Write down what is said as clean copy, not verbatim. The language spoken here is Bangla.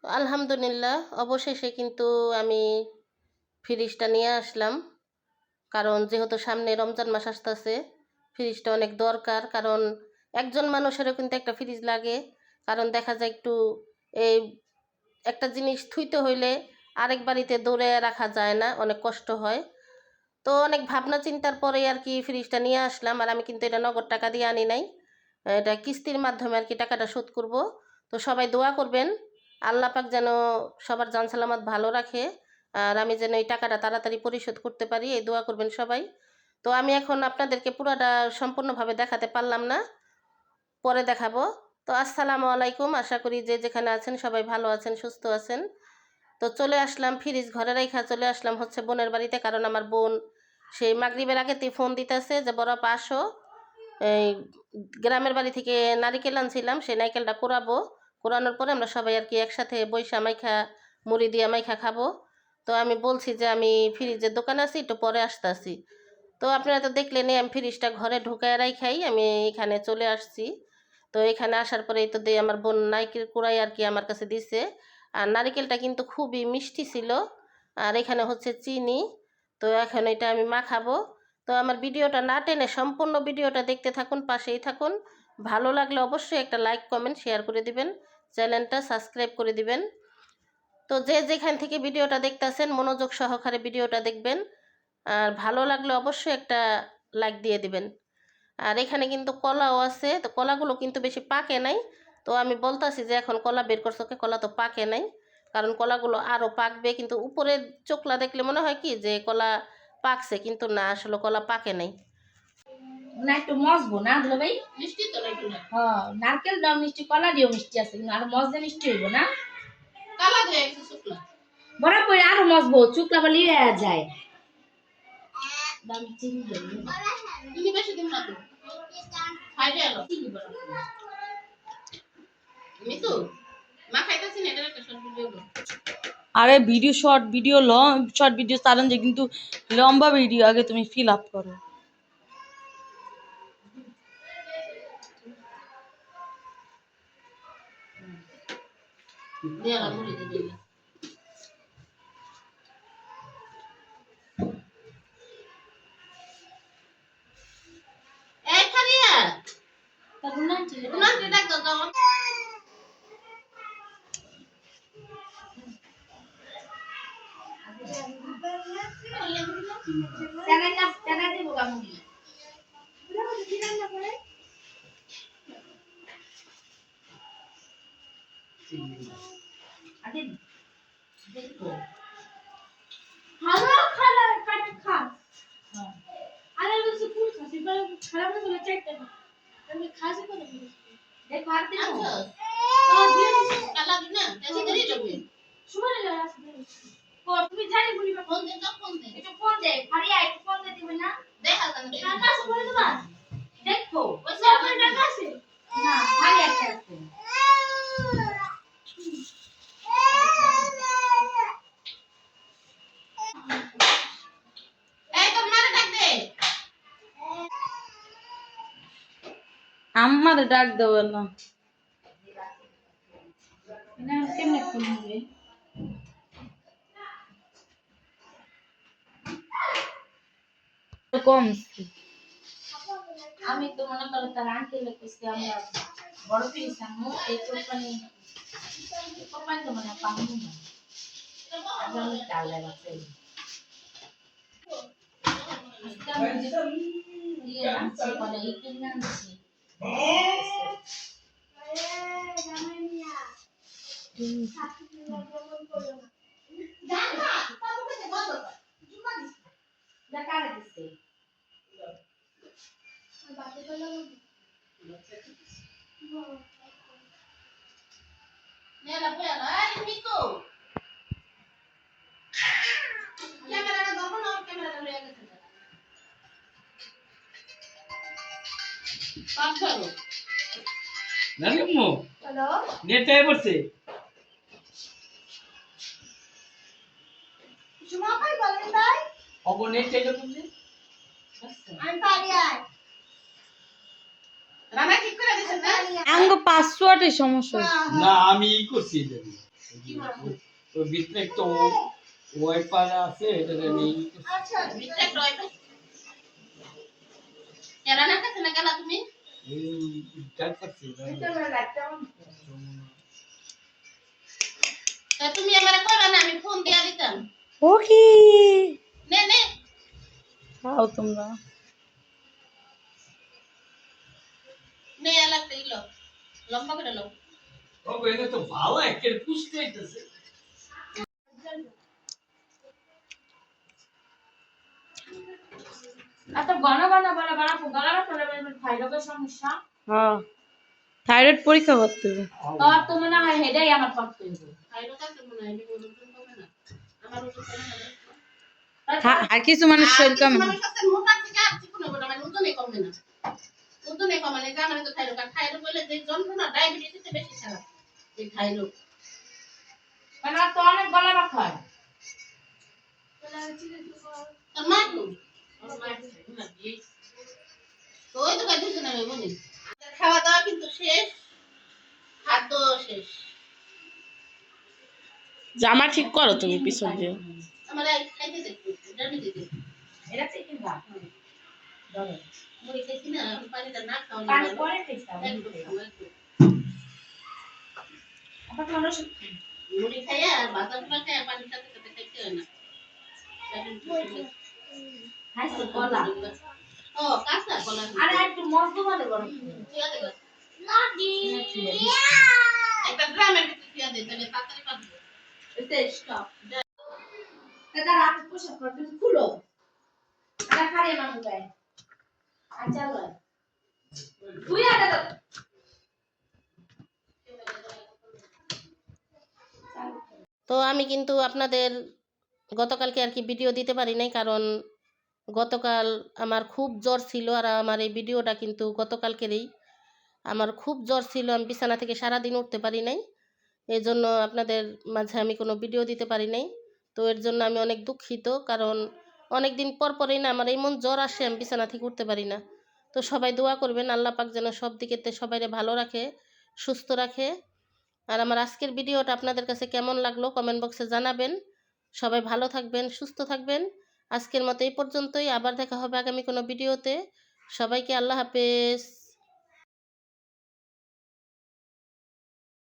আলহামদুলিল্লাহ, অবশেষে কিন্তু আমি ফ্রিজটা নিয়ে আসলাম। কারণ যেহেতু সামনে রমজান মাস আসতেছে, ফ্রিজটা অনেক দরকার। কারণ একজন মানুষেরও কিন্তু একটা ফ্রিজ লাগে। কারণ দেখা যায় একটু এই একটা জিনিস থুইতে হইলে আরেক বাড়িতে দৌড়ে রাখা যায় না, অনেক কষ্ট হয়। তো অনেক ভাবনা চিন্তার পরে আর কি ফ্রিজটা নিয়ে আসলাম। আর আমি কিন্তু এটা নগদ টাকা দিয়ে আনি নাই, এটা কিস্তির মাধ্যমে আর কি টাকাটা শোধ করব। তো সবাই দোয়া করবেন, আল্লাহ পাক যেন সবার জান সালামত ভালো রাখে, আর আমি যেন এই টাকাটা তাড়াতাড়ি পরিশোধ করতে পারি, এই দোয়া করবেন সবাই। তো আমি এখন আপনাদেরকে পুরোটা সম্পূর্ণভাবে দেখাতে পারলাম না, পরে দেখাবো। তো আসসালামু আলাইকুম, আশা করি যে যেখানে আছেন সবাই ভালো আছেন, সুস্থ আছেন। তো চলে আসলাম, ফ্রিজ ঘরে রাইখা চলে আসলাম হচ্ছে বোনের বাড়িতে। কারণ আমার বোন সেই মাগরিবের আগেতেই ফোন দিতেছে যে বড় পাশো, এই গ্রামের বাড়ি থেকে নারিকেল আনছিলাম, সেই নারিকেলটা কোরাবো। কোরানোর পরে আমরা সবাই আর কি একসাথে বৈশা মাইখা মুড়ি দিয়ে মাইখা খাবো। তো আমি বলছি যে আমি ফ্রিজের দোকানে আছি, একটু পরে আসতেছি। তো আপনারা তো দেখলেনই, আমি ফ্রিজটা ঘরে ঢুকায় রাখাই আমি এখানে চলে আসছি। তো এখানে আসার পরেই তো দিয়ে আমার বোন নারকেল কুড়াই আর কি আমার কাছে দিছে। আর নারকেলটা কিন্তু খুবই মিষ্টি ছিল। আর এখানে হচ্ছে চিনি। তো এখন এটা আমি মাখাবো। তো আমার ভিডিওটা না টেনে সম্পূর্ণ ভিডিওটা দেখতে থাকুন, পাশেই থাকুন। ভালো লাগলে অবশ্যই একটা লাইক কমেন্ট শেয়ার করে দিবেন, চ্যানেলটা সাবস্ক্রাইব করে দিবেন। তো যে যেখান থেকে ভিডিওটা দেখতেছেন মনোযোগ সহকারে ভিডিওটা দেখবেন, আর ভালো লাগলে অবশ্যই একটা লাইক দিয়ে দিবেন। আর এখানে কিন্তু কলাও আছে, তো কলাগুলো কিন্তু বেশি পাকে নাই। তো আমি বলতাছি যে এখন কলা বের করছো, কলা তো পাকে নাই। কারণ কলাগুলো আরও পাকবে, কিন্তু উপরে চোখলা দেখলে মনে হয় কি যে কলা পাকছে, কিন্তু না, আসলে কলা পাকে নাই। না একটু মজবো না ধরো ভাই, মিষ্টি তো নাকি না? হ্যাঁ, নারকেল দাও মিষ্টি, কলা দিও মিষ্টি আছে, কিন্তু আরো মজা মিষ্টি হইব না। কালা দিয়ে একটু শুকলা বরাবর আরো মজবো, চুকলা বলি যায়। দাম চিনি দেব, তুমি বেশি দিন না তো খাইবে আলো চিনি বড় আমি তো মা খাইতাছি না, এটা একটা শর্ট ভিডিও। আরে video short video long short video চালান যে, কিন্তু লম্বা ভিডিও আগে তুমি ফিল আপ করো। দেয়া মুড়ি দিয়ে দিলা এই খারিয়া তখন না চিনি না ডাক দাও দাও। টাকা দিব গামুনি আদিন দেখো ভালো খালা কাট খা আরে বলছে ফুল খাসি বলে খারাপ না বলে চাইতে না আমি খাসি করে দিয়েছি দেখো আর দিন আচ্ছা তো দিয়ে দিছি কালা দিন না এসে দেরি যাবে। সময় লাগে আসবে ও তুমি জানি বলি ফোন দে তো, ফোন দে একটু ফোন দে, ফারিয়া একটু ফোন দে দিবে না। দেখা জানা দে টাকা আছে বলে তোমার দেখো ওই সব টাকা আছে না ফারিয়া একটা আছে। এই তোর মারে ডাক দে। আমার ডাক দেবো না, না কেমনে ফোন হবে কম আমি তো মনে করো তার আঙ্কেল কইছি আমরা বড় ফিরিস আনমু এই কোরবানি তো মানে পাবো না আমি চালে বাসে দিয়ে আনছি বলে এই কিনে আনছি জানা তারপরে যে বল জুমা দিছি দেখা দিছে বাতে বলা নেলা বয়ালা এই মিকো ক্যামেরাটা ধরো না, ক্যামেরাটা লয়ে গেছে পাঁচ ধরো নানি মো হ্যালো নেট চাই পড়ছে জুমা ভাই বলেন ভাই অগো নেট চাই পড়ছে আমি পারিয়া রানা ঠিক করে দিছেন না? আঙ্গ পাসওয়ার্ডের সমস্যা হচ্ছে। না আমি ই করছি এটা ওই ভিতরে একটা ওয়াইপার আছে, এটা নেই। ভিতরে একটা ওয়াইফাই কেরানার কাছে না গেলা তুমি? এই টাইপ করছি তা তুমি আমারে কইবা না, আমি ফোন দিয়া দিতাম। ও কি নে নে খাও তোমরা। নে এলাকা ইলো লম্বা করে লো। ও এটা তো ভালো একটা পুষতে হইতেছে। এত ঘন ঘন বানাবো গলা চলে থাইরয়েডের সমস্যা। হ্যাঁ, থাইরয়েড পরীক্ষা করতে হবে। তোর তো মনে হয় হেডাই আমার করতে হবে। খাইলো কাছে মনে হয় ওজন কমে না। আমার ওজন কমে না। আর কিছু মানুষ শরীর কমে না। মানুষ আছে মোটা থেকে আর চিকন হবে না, মানে ওজনই কমে না। ওজনই কমে না, যা মানে তো থাইরয়েড, আর থাইরয়েড বলে যে যন্ত্রণা ডায়াবেটিসে বেশি খারাপ এই থাইরয়েড। মানে আর তো অনেক গলা ব্যথা হয়। তোর মা কো? তো ওই তো কাজ না আমি বলি। খাওয়া দাওয়া কিন্তু শেষ, খাদ্য শেষ। জামা ঠিক করো তুমি পিছন দিয়ে। আমার খাইতে দেখো, জানি দিতে। এটা থেকে গা ধরো মুড়ি খাইছি না, পানিটা না খাওয়া পানি পরে খেতে হবে। আবার মানুষ মুড়ি খাইয়া আর বাদামগুলো খাইয়া পানির সাথে সাথে খাইতে হয় না। খাইছো কলা। ও কাঁচা কলা। আরে একটু মস্ত মানে বড় তুইয়া দেবে। একটা ড্রামের ভিতরে তুইয়া দে, তাহলে তাড়াতাড়ি পাবো। এতে স্টপ এটা রাত পোশাক করতে খুলো এটা খারে মামু গায় আচ্ছা লয় তুই আটা দাও। তো আমি কিন্তু আপনাদের গতকালকে আর কি ভিডিও দিতে পারি নাই, কারণ গতকাল আমার খুব জ্বর ছিল। আর আমার এই ভিডিওটা কিন্তু গতকালকেরই। আমার খুব জ্বর ছিল, আমি বিছানা থেকে সারাদিন উঠতে পারি নাই। এই জন্য আপনাদের মাঝে আমি কোনো ভিডিও দিতে পারি নাই। তো এর জন্য আমি অনেক দুঃখিত, কারণ অনেক দিন পর পরেই না আমার এমন জ্বর আসে, আমি বিছানা থেকে উঠতে পারি না। তো সবাই দোয়া করবেন, আল্লাহ পাক যেন সব দিকেতে সবাইরে ভালো রাখে, সুস্থ রাখে। আর আমার আজকের ভিডিওটা আপনাদের কাছে কেমন লাগলো কমেন্ট বক্সে জানাবেন। সবাই ভালো থাকবেন, সুস্থ থাকবেন। আজকের মতো এই পর্যন্তই, আবার দেখা হবে আগামী কোনো ভিডিওতে। সবাইকে আল্লাহ হাফেজ।